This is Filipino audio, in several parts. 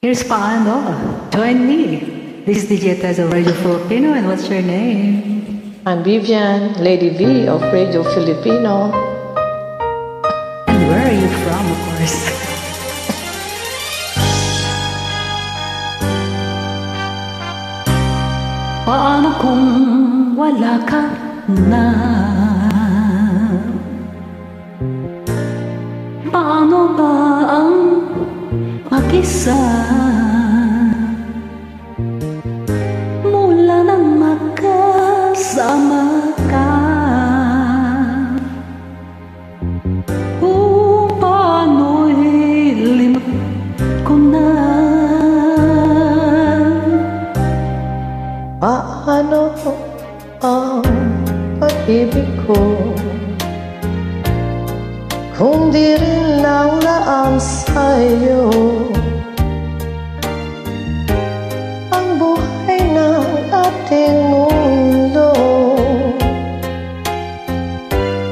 Here's paano. Join me. This is DJ Tez of Radio Filipino, and what's your name? I'm Vivian, Lady V of Radio Filipino. And where are you from, of course? Paano kung wala ka na? Paano ba ang mag-isa? Mula nang magkasama ka, paano'y limot ko na? Paano ang pag-ibig ko kung di rin lang laan sa'yo ang buhay ng ating mundo?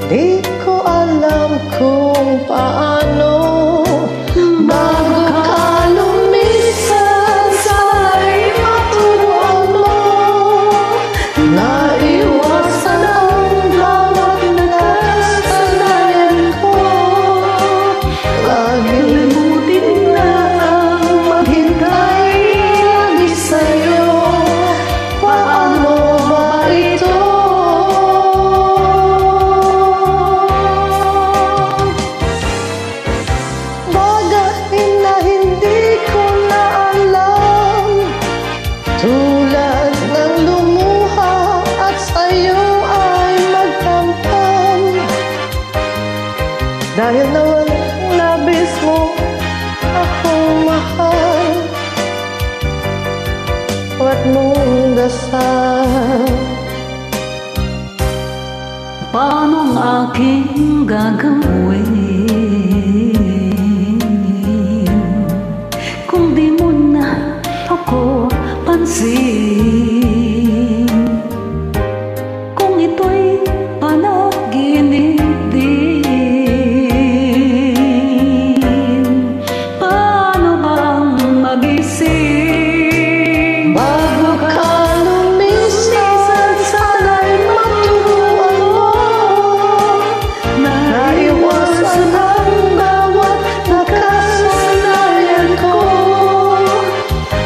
Di ko alam kung paano bago ka lumisan, sana'y maturuan mo na iwasan ang bawat nakasanayan ko. Kalimutin na ang Maghintay lagi sa'yo. Paano ba ito? Bagay na hindi ko na alam, tulad ng lumuha at sa'yo ay magtamtam. Dahil nawalang labis mo akong mahal, huwag mong dasal. Paano'ng aking gagawin kung di mo na ako pansin? Kung ito'y panaginip din, paano ba ang magising? Bago ka lumisan, sana'y maturuan mo na iwasan ang bawat nakasanayan ko,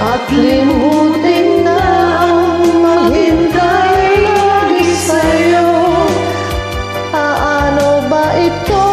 at limutin na ang maghintay lagi sa'yo. Paano ba ito?